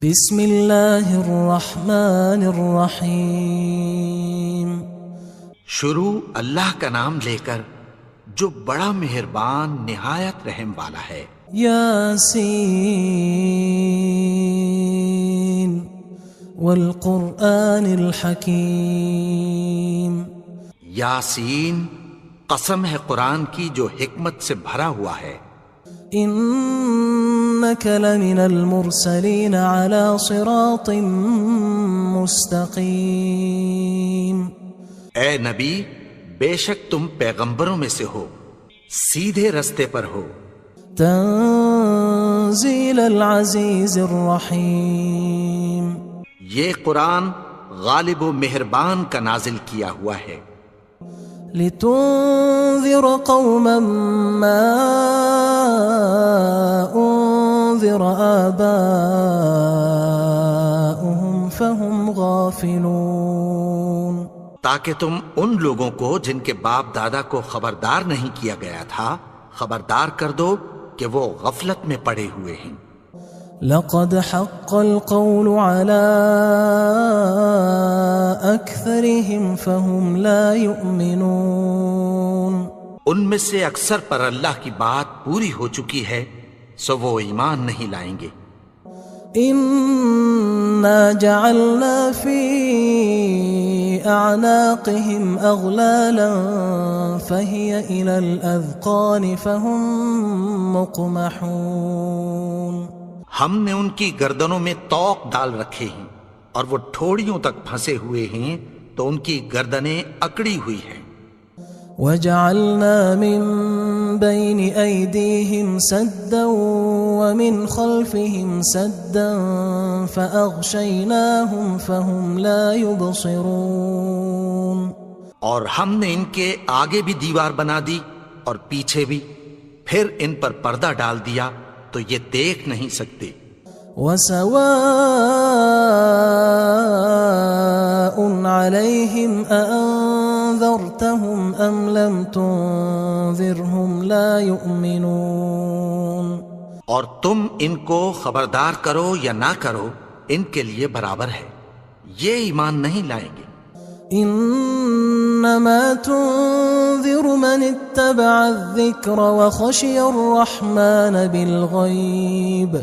بسم اللہ الرحمن الرحیم۔ شروع اللہ کا نام لے کر جو بڑا مہربان نہایت رحم والا ہے۔ یاسین والقرآن الحکیم۔ یاسین، قسم ہے قرآن کی جو حکمت سے بھرا ہوا ہے۔ انک لمن المرسلین علی صراط مستقیم۔ اے نبی، بے شک تم پیغمبروں میں سے ہو، سیدھے رستے پر ہو۔ تنزیل العزیز الرحیم۔ یہ قرآن غالب و مہربان کا نازل کیا ہوا ہے۔ لتنذر قوما ما انذر آباؤهم فهم غافلون۔ تاکہ تم ان لوگوں کو جن کے باپ دادا کو خبردار نہیں کیا گیا تھا خبردار کر دو کہ وہ غفلت میں پڑے ہوئے ہیں۔ لقد حق القول على أكثرهم فهم لا يؤمنون۔ ان میں سے اکثر پر اللہ کی بات پوری ہو چکی ہے سو وہ ایمان نہیں لائیں گے۔ إنا جعلنا في أعناقهم أغلالا فهي إلى الأذقان فهم مقمحون۔ ہم نے ان کی گردنوں میں طوق ڈال رکھے ہیں اور وہ ٹھوڑیوں تک پھنسے ہوئے ہیں تو ان کی گردنیں اکڑی ہوئی ہیں۔ وجعلنا من بين أيديهم سدا ومن خلفهم سدا فأغشيناهم فهم لا يبصرون۔ اور ہم نے ان کے آگے بھی دیوار بنا دی اور پیچھے بھی، پھر ان پر پردہ ڈال دیا تو یہ دیکھ نہیں سکتے۔ وسواء عليهم أأنذرتهم أم لم تنذرهم لا يؤمنون۔ اور تم ان کو خبردار کرو یا نہ کرو ان کے لیے برابر ہے، یہ ایمان نہیں لائیں گے۔ انما تنذر من اتبع الذکر وخشی الرحمن بالغیب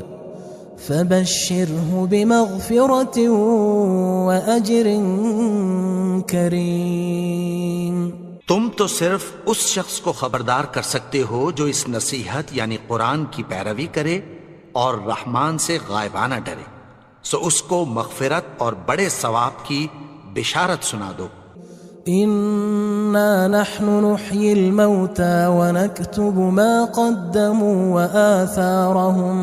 فبشره بمغفرة وأجر کریم۔ تم تو صرف اس شخص کو خبردار کر سکتے ہو جو اس نصیحت یعنی قرآن کی پیروی کرے اور رحمان سے غائبانہ ڈرے، سو اس کو مغفرت اور بڑے ثواب کی بشارت سنا دو۔ انا نحن نحيي الموتى ونكتب ما قدموا وآثارهم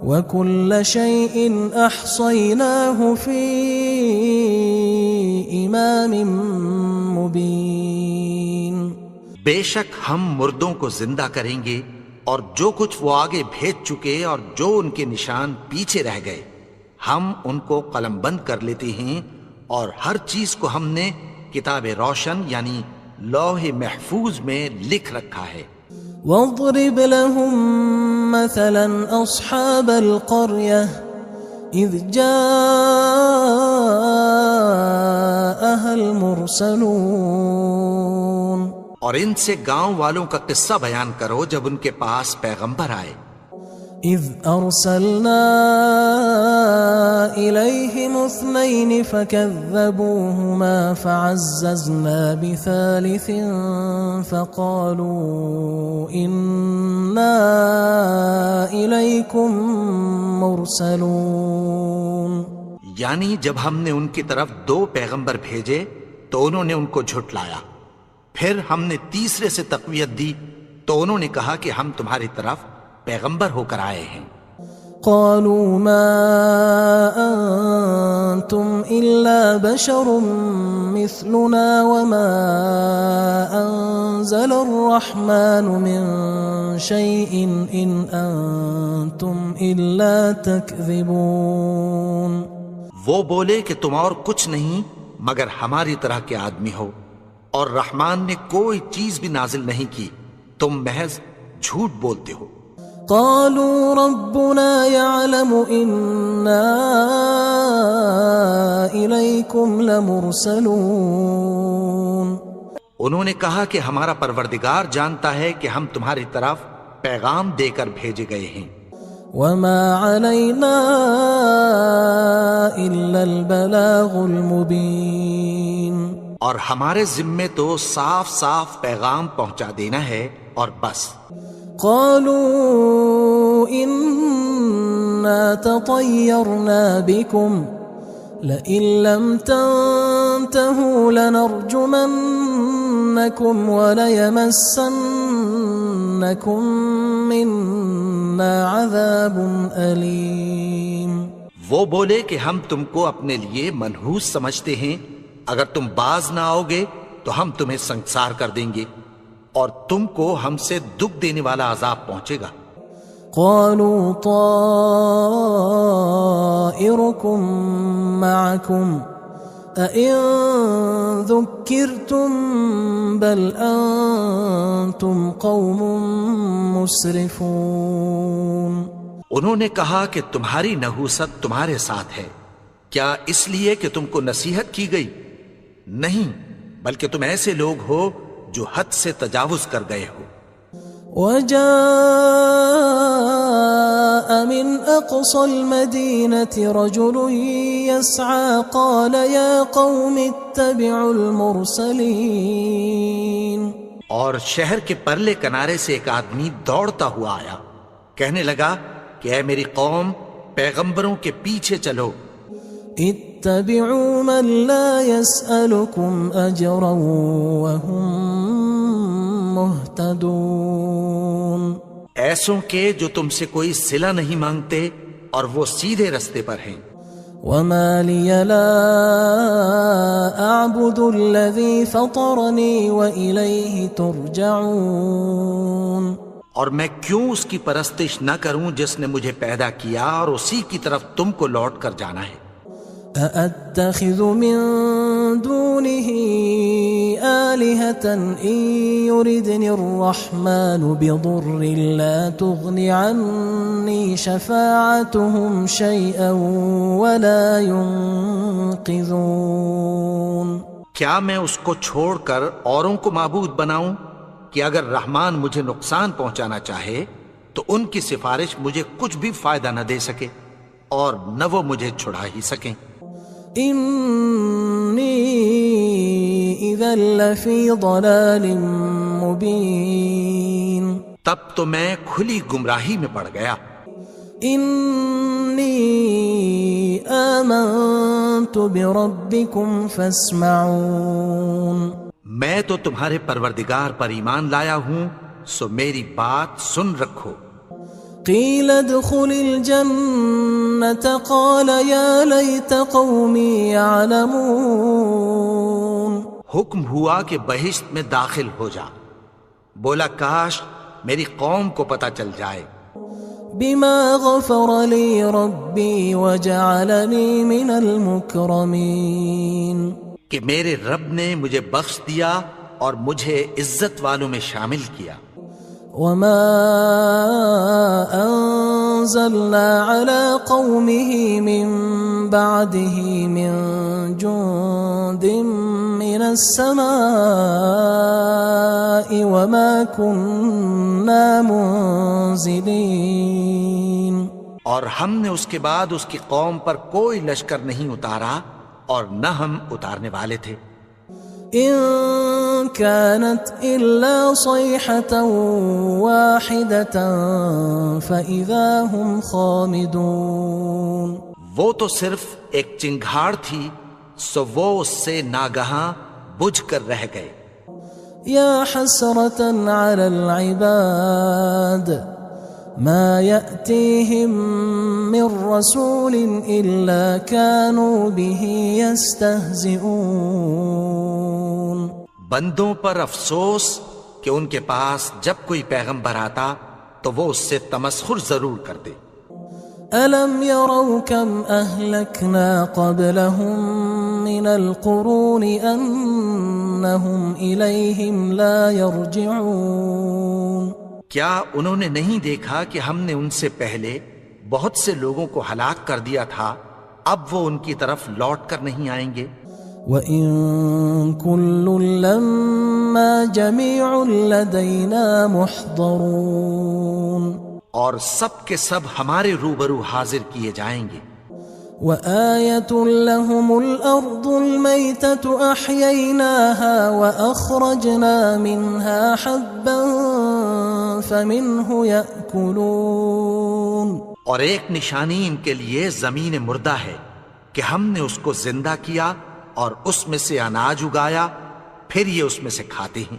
وكل شيء احصيناه في امام مبين۔ بے شک ہم مردوں کو زندہ کریں گے اور جو کچھ وہ آگے بھیج چکے اور جو ان کے نشان پیچھے رہ گئے ہم ان کو قلم بند کر لیتے ہیں، اور ہر چیز کو ہم نے کتاب روشن یعنی لوح محفوظ میں لکھ رکھا ہے۔ واضرب لهم مثلا اصحاب القرية اذ جاءها المرسلون۔ اور ان سے گاؤں والوں کا قصہ بیان کرو جب ان کے پاس پیغمبر آئے۔ اذ ارسلنا الیہم اثنین فکذبوہما فعززنا بثالث فقالوا انا الیکم مرسلون۔ یعنی جب ہم نے ان کی طرف 2 پیغمبر بھیجے تو انہوں نے ان کو جھٹلایا، پھر ہم نے تیسرے سے تقویت دی تو انہوں نے کہا کہ ہم تمہاری طرف پیغمبر ہو کر آئے ہیں۔ قالوا ما انتم الا بشر مثلنا وما انزل الرحمن من شيء ان انتم الا تكذبون۔ وہ بولے کہ تم اور کچھ نہیں مگر ہماری طرح کے آدمی ہو، اور رحمان نے کوئی چیز بھی نازل نہیں کی، تم محض جھوٹ بولتے ہو۔ قالوا ربنا يعلم إنا إليكم لمرسلون. انہوں نے کہا کہ ہمارا پروردگار جانتا ہے کہ ہم تمہاری طرف پیغام دے کر بھیجے گئے ہیں. وما علينا إلا البلاغ المبين. اور ہمارے ذمے تو صاف صاف پیغام پہنچا دینا ہے اور بس. قالوا إنا تطيرنا بكم لئن لم تنتهوا لنرجمنكم وليمسنكم منا عذاب أليم. وہ بولے کہ ہم تم کو اپنے لیے منحوس سمجھتے ہیں، اگر تم باز نہ آؤ گے تو ہم تمہیں سنسار کر دیں گے اور تم کو ہم سے دکھ دینے والا عذاب پہنچے گا. قالوا طائركم معكم أئن ذكرتم بل أنتم قوم مسرفون. انہوں نے کہا کہ تمہاری نحوست تمہارے ساتھ ہے، کیا اس لیے کہ تم کو نصیحت کی گئی؟ نہیں، بلکہ تم ایسے لوگ ہو جو حد سے تجاوز کر گئے ہو. وجاء من أقصى المدينة رجل يسعى قال يا قوم اتبعوا المرسلين. اور شہر کے پرلے کنارے سے ایک آدمی دوڑتا ہوا آیا، کہنے لگا کہ اے میری قوم، پیغمبروں کے پیچھے چلو. اتبعوا من لا يسألكم أجرا وهم مهتدون. ایسوں کے جو تم سے کوئی صلہ نہیں مانگتے اور وہ سیدھے رستے پر ہیں. وما لي لا أعبد الذي فطرني وإليه ترجعون. اور میں کیوں اس کی پرستش نہ کروں جس نے مجھے پیدا کیا اور اسی کی طرف تم کو لوٹ کر جانا ہے. أأتخذ من دونه آلهة إن يردني الرحمن بضر لا تغن عني شفاعتهم شيئا ولا ينقذون. کیا میں اس کو چھوڑ کر اوروں کو معبود بناؤں کہ اگر رحمان مجھے نقصان پہنچانا چاہے تو ان کی سفارش مجھے کچھ بھی فائدہ نہ دے سکے اور نہ وہ مجھے چھڑا ہی سکیں. إني إذا لفي ضلال مبين. تب تو میں کھلی گمراہی میں پڑ گیا. إني آمنت بربكم فاسمعون. میں تو تمہارے پروردگار پر ایمان لایا ہوں، سو میری بات سن رکھو. قيل ادخل الجنة قال يا ليت قومي يعلمون. حکم ہوا کہ بہشت میں داخل ہو جا. بولا کاش میری قوم کو پتہ چل جائے. بما غفر لي ربي وجعلني من المكرمين. کہ میرے رب نے مجھے بخش دیا اور مجھے عزت والوں میں شامل کیا. وما أنزلنا على قومه من بعده من جند من السماء وما كنا منزلين. اور ہم نے اس کے بعد اس کی قوم پر کوئی لشکر نہیں اتارا اور نہ ہم اتارنے والے تھے. إن كانت إلا صيحة واحدة فإذا هم خامدون. وہ تو صرف ایک چنگھاڑ تھی، سو وہ اس سے ناگہاں بجھ کر رہ گئے. يا حسرة على العباد ما يأتيهم من رسول إلا كانوا به يستهزئون. بندوں پر افسوس کہ ان کے پاس جب کوئی پیغمبر آتا تو وہ اس سے تمسخر ضرور کرتے. ألم يروا كم أهلكنا قبلهم من القرون أنهم إليهم لا يرجعون. کیا انہوں نے نہیں دیکھا کہ ہم نے ان سے پہلے بہت سے لوگوں کو ہلاک کر دیا تھا، اب وہ ان کی طرف لوٹ کر نہیں آئیں گے؟ وَإِن كُلٌّ لَمَّا جَمِيعٌ لَدَيْنَا مُحْضَرُونَ، اور سب کے سب ہمارے روبرو حاضر کیے جائیں گے۔ وَآيَةٌ لَهُمُ الْأَرْضُ الْمَيْتَةُ أَحْيَيْنَاهَا وَأَخْرَجْنَا مِنْهَا حَبًّا فَمِنْهُ يَأْكُلُونَ، اور ایک نشانی ان کے لیے زمین مردہ ہے کہ ہم نے اس کو زندہ کیا اور اس میں سے اناج اگایا، پھر یہ اس میں سے کھاتے ہیں۔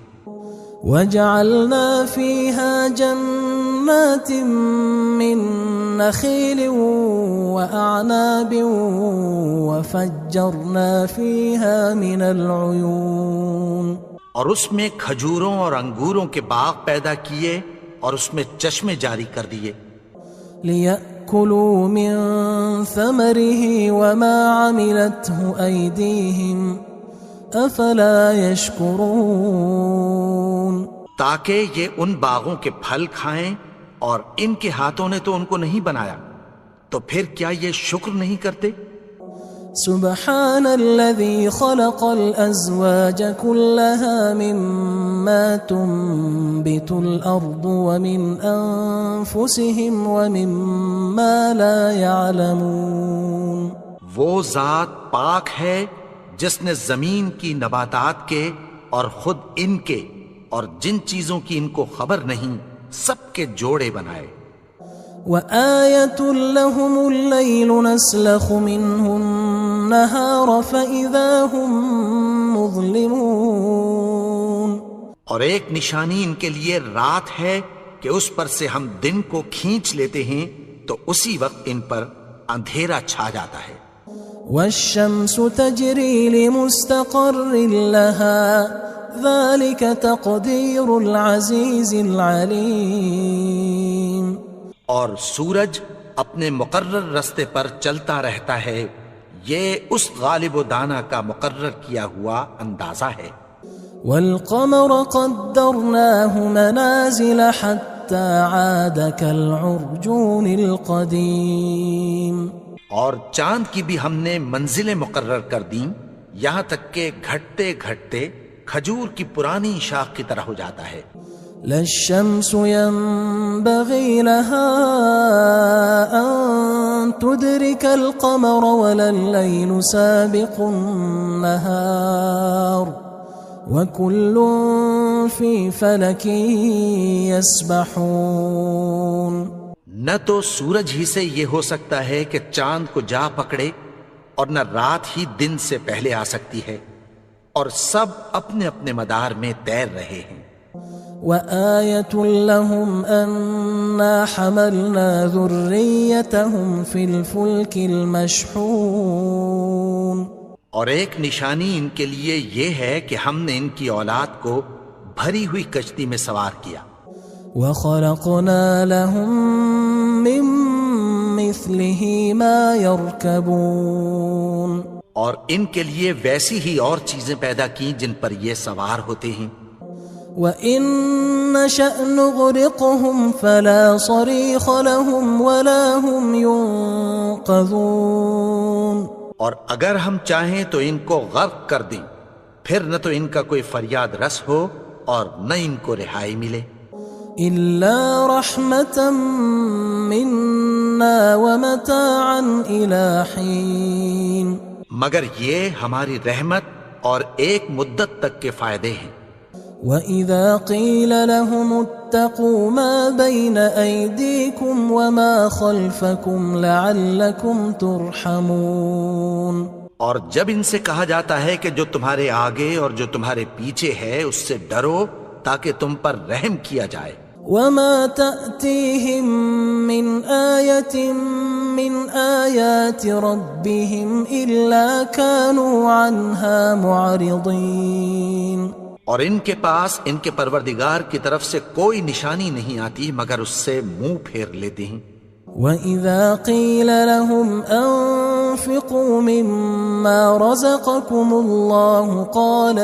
وَجَعَلْنَا فِيهَا جَنَّاتٍ مِّن نَخِيلٍ وَأَعْنَابٍ وَفَجَّرْنَا فِيهَا مِنَ الْعُيُونِ، اور اس میں کھجوروں اور انگوروں کے باغ پیدا کیے اور اس میں چشمے جاری کر دیے، لِيَأْكُلُوا مِن ثَمَرِهِ وَمَا عَمِلَتْهُ أَيْدِيهِمْ أَفَلَا يَشْكُرُونَ، تاکہ یہ ان باغوں کے پھل کھائیں، اور ان کے ہاتھوں نے تو ان کو نہیں بنایا، تو پھر کیا یہ شکر نہیں کرتے؟ سبحان الذي خلق الأزواج كلها مما تنبت الأرض ومن أنفسهم ومما لا يعلمون، وہ ذات پاک ہے جس نے زمین کی نباتات کے اور خود ان کے اور جن چیزوں کی ان کو خبر نہیں سب کے جوڑے بنائے۔ وآية لهم الليل نسلخ منه النهار فإذا هم مظلمون، اور ایک نشانی ان کے لیے رات ہے کہ اس پر سے ہم دن کو کھینچ لیتے ہیں تو اسی وقت ان پر اندھیرا چھا جاتا ہے۔ والشمس تجري لمستقر لها ذلك تقدير العزيز العليم، اور سورج اپنے مقرر رستے پر چلتا رہتا ہے، یہ اس غالب و دانا کا مقرر کیا ہوا اندازہ ہے۔ والقمر قدرناه منازل حتى عاد كالعرجون القديم، اور چاند کی بھی ہم نے منزلیں مقرر کر دیں، یہاں تک کہ گھٹتے گھٹتے کھجور کی پرانی شاخ کی طرح ہو جاتا ہے۔ لا الشمس ينبغي لها أن تدرك القمر ولا الليل سابق النهار وكل في فلك يسبحون، نہ تو سورج ہی سے یہ ہو سکتا ہے کہ چاند کو جا پکڑے، اور نہ رات ہی دن سے پہلے آ سکتی ہے، اور سب اپنے اپنے مدار میں تیر رہے ہیں۔ وآية لهم أنا حملنا ذريتهم في الفلك المشحون، اور ایک نشانی ان کے لیے یہ ہے کہ ہم نے ان کی اولاد کو بھری ہوئی کشتی میں سوار کیا۔ وخلقنا لهم من مثله ما يركبون، اور ان کے لیے ویسی ہی اور چیزیں پیدا کی جن پر یہ سوار ہوتے ہیں۔ وَإِن نَّشَأْ نُغْرِقْهُمْ فَلَا صَرِيخَ لَهُمْ وَلَا هُمْ يُنقَذُونَ، اور اگر ہم چاہیں تو ان کو غرق کر دیں، پھر نہ تو ان کا کوئی فریاد رس ہو اور نہ ان کو رہائی ملے۔ إِلَّا رَحْمَةً مِنَّا وَمَتَاعًا إِلَى حِينٍ، مگر یہ ہماری رحمت اور ایک مدت تک کے فائدے ہیں۔ وَإِذَا قِيلَ لَهُمُ اتَّقُوا مَا بَيْنَ أَيْدِيكُمْ وَمَا خَلْفَكُمْ لَعَلَّكُمْ تُرْحَمُونَ، اور جب ان سے کہا جاتا ہے کہ جو تمہارے آگے اور جو تمہارے پیچھے ہے اس سے ڈرو تاکہ تم پر رحم کیا جائے۔ وَمَا تَأْتِيهِم مِّنْ آيَةٍ مِّنْ آيَاتِ رَبِّهِمْ إِلَّا كَانُوا عَنْهَا مُعْرِضِينَ، اور ان کے پاس ان کے پروردگار کی طرف سے کوئی نشانی نہیں آتی مگر اس سے منہ پھیر لیتے ہیں۔ وَإِذَا قِيلَ لَهُمْ أَنفِقُوا مِمَّا رَزَقَكُمُ اللَّهُ قَالَ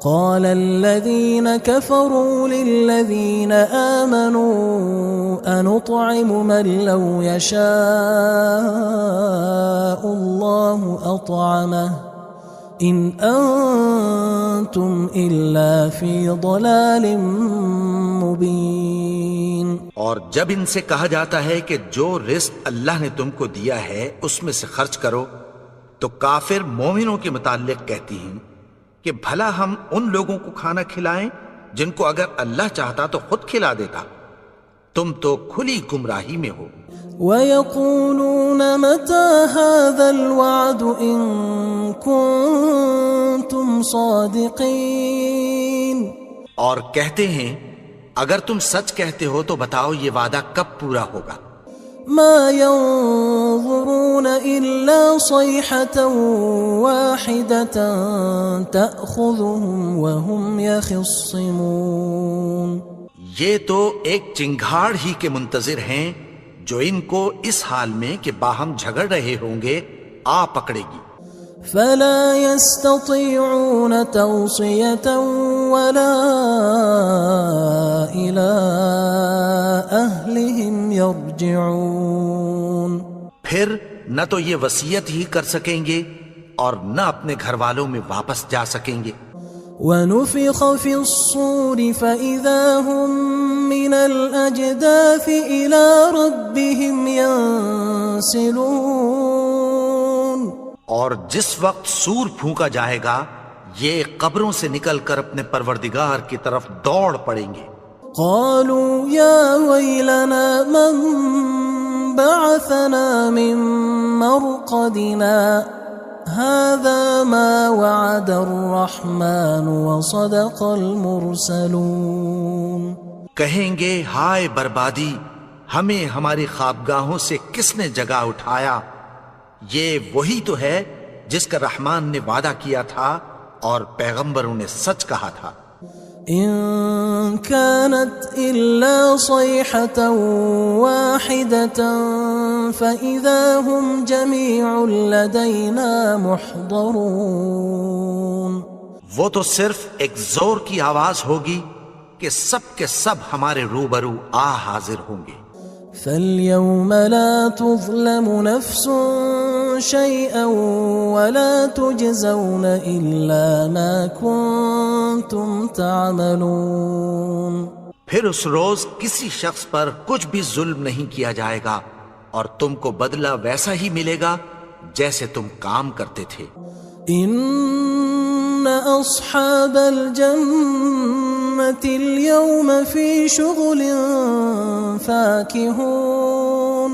قال الذين كفروا للذين آمنوا أنطعم من لو يشاء الله أطعمه إن أنتم إلا في ضلال مبين. اور جب ان سے کہا جاتا ہے کہ جو رزق اللہ نے تم کو دیا ہے اس میں سے خرچ کرو، تو کافر مومنوں کے متعلق کہتی ہیں کہ بھلا ہم ان لوگوں کو کھانا کھلائیں جن کو اگر اللہ چاہتا تو خود کھلا دیتا. تم تو کھلی گمراہی میں ہو. وَيَقُولُونَ مَتَى هَذَا الْوَعْدُ إِن كُنتُمْ صَادِقِينَ. اور کہتے ہیں اگر تم سچ کہتے ہو تو بتاؤ یہ وعدہ کب پورا ہوگا. مَا يَنظُرُونَ إِلَّا صَيْحَةً وَاحِدَةً تَأْخُذُهُمْ وَهُمْ يَخِصِّمُونَ. یہ تو ایک چنگھاڑ ہی کے منتظر ہیں جو ان کو اس حال میں کہ باہم جھگڑ رہے ہوں گے آ پکڑے گی. فلا يستطيعون توصية ولا إلى أهلهم يرجعون. پھر نہ تو یہ وصیت ہی کر سکیں گے اور نہ اپنے گھر والوں میں واپس جا سکیں گے. ونفخ في الصور فإذا هم من الأجداث إلى ربهم ينسلون. اور جس وقت سور پھونکا جائے گا یہ قبروں سے نکل کر اپنے پروردگار کی طرف دوڑ پڑیں گے. قالوا يا ويلنا من بعثنا من مرقدنا هذا ما وعد الرحمن وصدق المرسلون. کہیں گے ہائے بربادی، ہمیں ہماری خوابگاہوں سے کس نے جگا اٹھایا؟ یہ وہی تو ہے جس کا رحمان نے وعدہ کیا تھا اور پیغمبروں نے سچ کہا تھا. إن كانت إلا صيحة واحدة فإذا هم جميع لدينا محضرون. وہ تو صرف ایک زور کی آواز ہوگی کہ سب کے سب ہمارے روبرو آ حاضر ہوں گے. فاليوم لا تظلم نفس شيئا ولا تجزون إلا ما كنتم تعملون. پھر اس روز کسی شخص پر کچھ بھی ظلم نہیں کیا جائے گا اور تم کو بدلہ ویسا ہی ملے گا جیسے تم کام کرتے تھے. ان اصحاب الجنة اليوم في شغل فاكهون.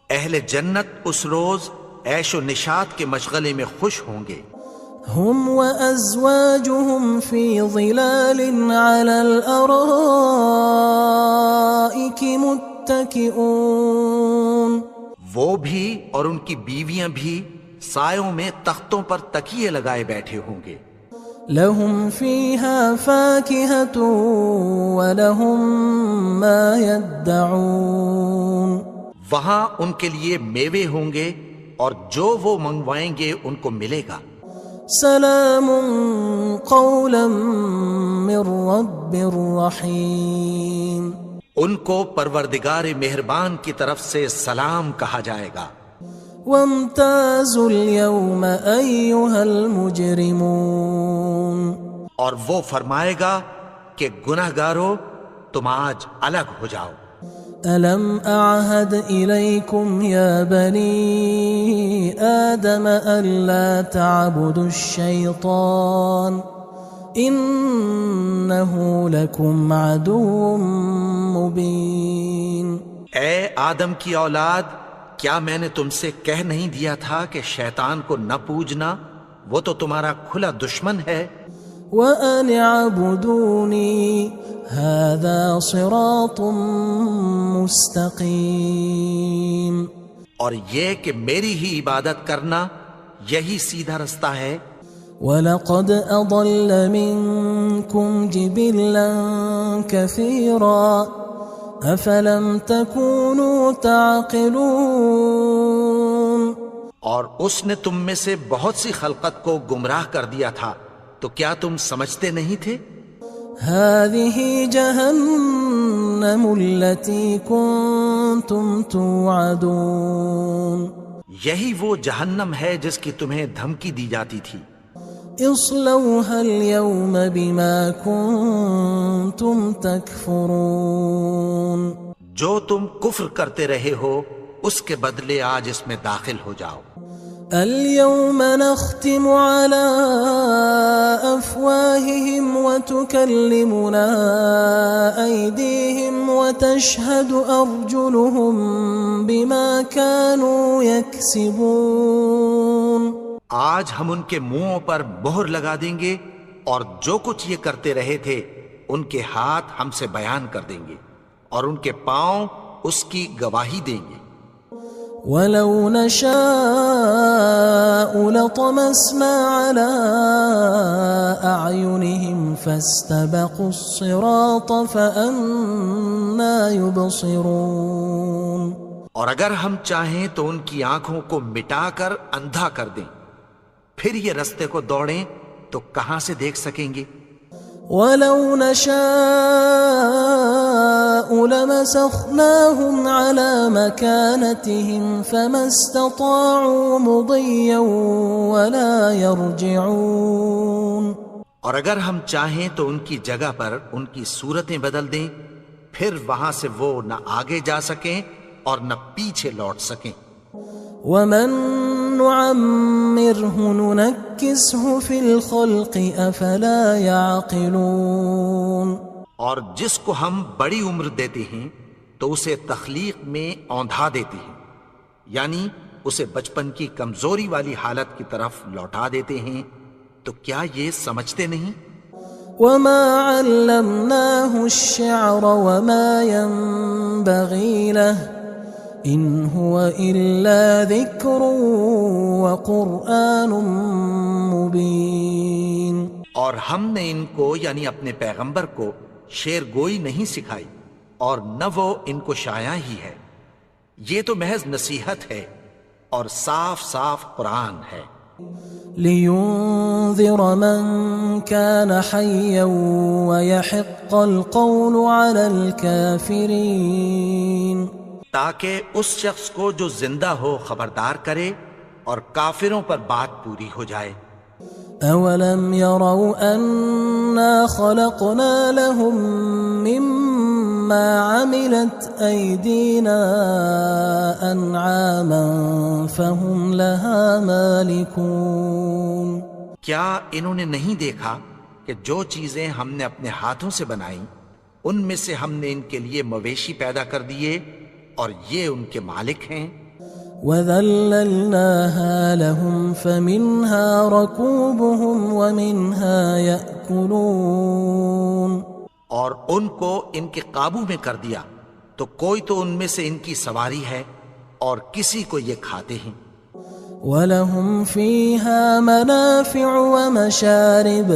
اہل جنت اس روز عیش و نشاط کے مشغلے میں خوش ہوں گے. هم وأزواجهم في ظلال على الأرائك متكئون. وہ بھی اور ان کی بیویاں بھی سایوں میں تختوں پر تکیے لگائے بیٹھے ہوں گے. لهم فيها فاكهة ولهم ما يدعون. وہاں ان کے لیے میوے ہوں گے اور جو وہ منگوائیں گے ان کو ملے گا. سلام قولا من رب رحیم. ان کو پروردگار مہربان کی طرف سے سلام کہا جائے گا. وامتازوا اليوم أيها المجرمون. اور وہ فرمائے گا کہ گناہگارو تم آج الگ ہو جاؤ. ألم أعهد إليكم يا بني آدم ألا تعبدوا الشيطان إنه لكم عدو مبين. اے آدم کی اولاد، کیا میں نے تم سے کہہ نہیں دیا تھا کہ شیطان کو نہ پوجنا، وہ تو تمہارا کھلا دشمن ہے. وَأَنِ اعْبُدُونِي هَذَا صِرَاطٌ مُسْتَقِيمٌ. اور یہ کہ میری ہی عبادت کرنا یہی سیدھا رستہ ہے. وَلَقَدْ أَضَلَّ مِنْكُمْ جِبِلًّا كَثِيرًا أَفَلَمْ تَكُونُوا تَعْقِلُونَ. اور اس نے تم میں سے بہت سی خلقت کو گمراہ کر دیا تھا، تو کیا تم سمجھتے نہیں تھے؟ هذه جهنم التي كنتم توعدون یہی وہ جہنم ہے جس کی تمہیں دھمکی دی جاتی تھی۔ اصلوها اليوم بما كنتم تكفرون جو تم کفر کرتے رہے ہو اس کے بدلے آج اس میں داخل ہو جاؤ۔ اليوم نختم على أفواههم وتكلمنا أيديهم وتشهد أرجلهم بما كانوا يكسبون آج ہم ان کے منہوں پر مہر لگا دیں گے اور جو کچھ یہ کرتے رہے تھے ان کے ہاتھ ہم سے بیان کر دیں گے اور ان کے پاؤں اس کی گواہی دیں گے۔ وَلَوْ نَشَاءُ لَطَمَسْنَا عَلَىٰ أَعْيُنِهِمْ فَاسْتَبَقُوا الصِّرَاطَ فَأَنَّىٰ يُبْصِرُونَ اور اگر ہم چاہیں تو ان کی آنکھوں کو مٹا کر اندھا کر دیں، پھر یہ رستے کو دوڑیں تو کہاں سے دیکھ سکیں گے؟ وَلَوْ نَشَاءُ لَمَسَخْنَاهُمْ عَلَىٰ مَكَانَتِهِمْ فَمَا اسْتَطَاعُوا مُضِيًّا وَلَا يَرْجِعُونَ اور اگر ہم چاہیں تو ان کی جگہ پر ان کی صورتیں بدل دیں، پھر وہاں سے وہ نہ آگے جا سکیں اور نہ پیچھے لوٹ سکیں۔ وَمَن نُعَمِّرْهُ نُنَكِّسْهُ فِي الْخَلْقِ أَفَلَا يَعْقِلُونَ اور جس کو ہم بڑی عمر دیتے ہیں تو اسے تخلیق میں اوندھا دیتے ہیں، یعنی اسے بچپن کی کمزوری والی حالت کی طرف لوٹا دیتے ہیں، تو کیا یہ سمجھتے نہیں؟ وَمَا عَلَّمْنَاهُ الشِّعْرَ وَمَا يَنبَغِي لَهُ إِنْ هُوَ إِلَّا ذِكْرٌ وَقُرْآنٌ مُبِينٌ اور ہم نے ان کو یعنی اپنے پیغمبر کو شعر گوئی نہیں سکھائی اور نہ وہ ان کو شایع ہی ہے، یہ تو محض نصیحت ہے اور صاف صاف قرآن ہے۔ لِيُنذِرَ مَن كَانَ حَيًّا وَيَحِقَّ الْقَوْلُ عَلَى الْكَافِرِينَ تاکہ اس شخص کو جو زندہ ہو خبردار کرے اور کافروں پر بات پوری ہو جائے۔ أَوَلَمْ يَرَوْا أَنَّا خَلَقْنَا لَهُم مِّمَّا عَمِلَتْ أَيْدِينَا أَنْعَامًا فَهُمْ لَهَا مَالِكُونَ کیا انہوں نے نہیں دیکھا کہ جو چیزیں ہم نے اپنے ہاتھوں سے بنائیں ان میں سے ہم نے ان کے لیے مویشی پیدا کر دیے اور یہ ان کے مالک ہیں۔ وَذَلَّلْنَاهَا لَهُمْ فَمِنْهَا رَكُوبُهُمْ وَمِنْهَا يَأْكُلُونَ اور ان کو ان کے قابو میں کر دیا تو کوئی تو ان میں سے ان کی سواری ہے اور کسی کو یہ کھاتے ہیں۔ وَلَهُمْ فِيهَا مَنَافِعُ وَمَشَارِبُ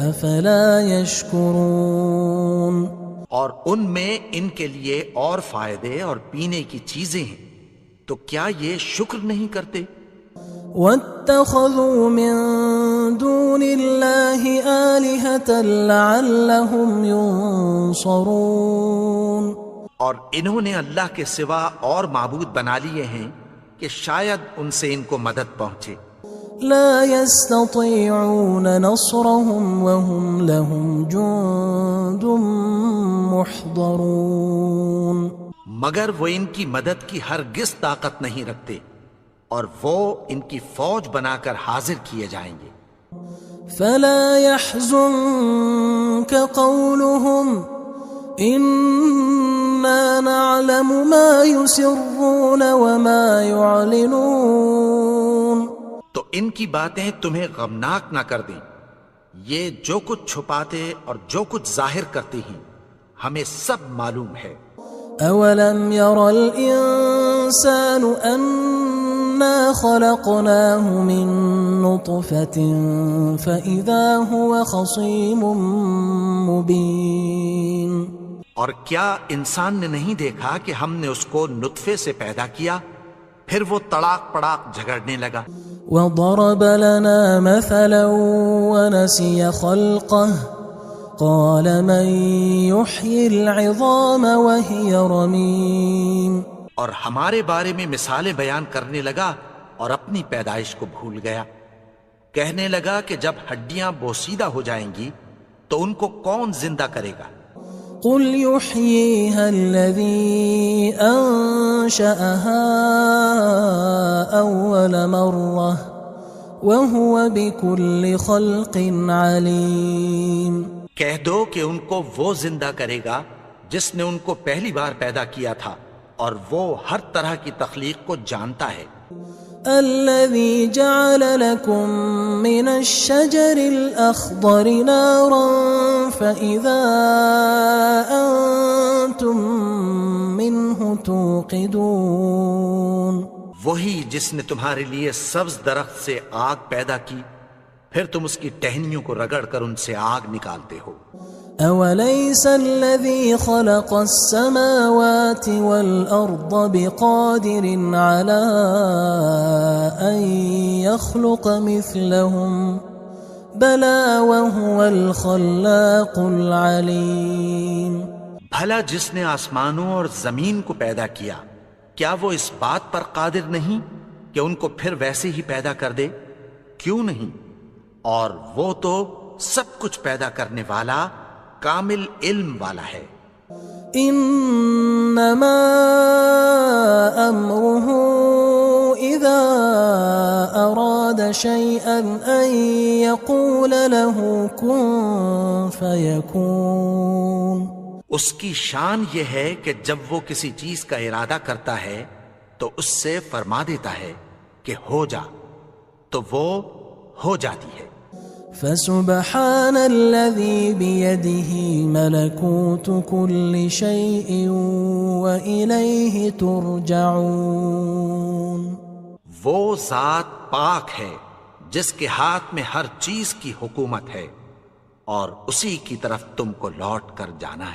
أَفَلَا يَشْكُرُونَ اور ان میں ان کے لیے اور فائدے اور پینے کی چیزیں ہیں، تو کیا یہ شکر نہیں کرتے؟ وَاتَّخَذُوا مِن دُونِ اللَّهِ آلِهَةً لَعَلَّهُمْ يُنصَرُونَ اور انہوں نے اللہ کے سوا اور معبود بنا لیے ہیں کہ شاید ان سے ان کو مدد پہنچے۔ لا يستطيعون نصرهم وهم لهم جند محضرون مگر وہ ان کی مدد کی ہرگز طاقت نہیں رکھتے اور وہ ان کی فوج بنا کر حاضر کیے جائیں گے۔ فلا يحزنك قولهم إنا نعلم ما يسرون وما يعلنون تو ان کی باتیں تمہیں غمناک نہ کر دیں، یہ جو کچھ چھپاتے اور جو کچھ ظاہر کرتے ہیں ہمیں سب معلوم ہے۔ أولم ير الإنسان أنا خلقناه من نطفة فإذا هو خصيم مبين اور کیا انسان نے نہیں دیکھا کہ ہم نے اس کو نطفے سے پیدا کیا، پھر وہ تڑاک پڑاک جھگڑنے لگا۔ وضرب لنا مثلا ونسي خلقه قال من يحيي العظام وهي رميم. اور ہمارے بارے میں مثالیں بیان کرنے لگا اور اپنی پیدائش کو بھول گیا. کہنے لگا کہ جب ہڈیاں بوسیدہ ہو جائیں گی تو ان کو کون زندہ کرے گا؟ قل يحييها الذي أنشأها أول مرة وهو بكل خلق عليم. کہہ دو کہ ان کو وہ زندہ کرے گا جس نے ان کو پہلی بار پیدا کیا تھا اور وہ ہر طرح کی تخلیق کو جانتا ہے. الذي جعل لكم من الشجر الأخضر نارا فإذا أنتم منه توقدون. وہی جس نے تمہارے لیے سبز درخت سے آگ پیدا کی پھر تم اس کی ٹہنیوں کو رگڑ کر ان سے آگ نکالتے ہو. أوليس الذي خلق السماوات والأرض بقادر على أن يخلق مثلهم بلى وهو الخلاق العليم. بھلا جس نے آسمانوں اور زمین کو پیدا کیا کیا وہ اس بات پر قادر نہیں کہ ان کو پھر ویسے ہی پیدا کر دے؟ کیوں نہیں؟ اور وہ تو سب کچھ پیدا کرنے والا کامل علم والا ہے. انما امره اذا اراد شيئا ان يقول له كن فيكون. اس کی شان یہ ہے کہ جب وہ کسی چیز کا ارادہ کرتا ہے تو اس سے فرما دیتا ہے کہ ہو جا تو وہ ہو جاتی ہے. فسبحان الذي بيده ملكوت كل شيء وإليه ترجعون. وہ ذات پاک ہے جس کے ہاتھ میں ہر چیز کی حکومت ہے اور اسی کی طرف تم کو لوٹ کر جانا ہے.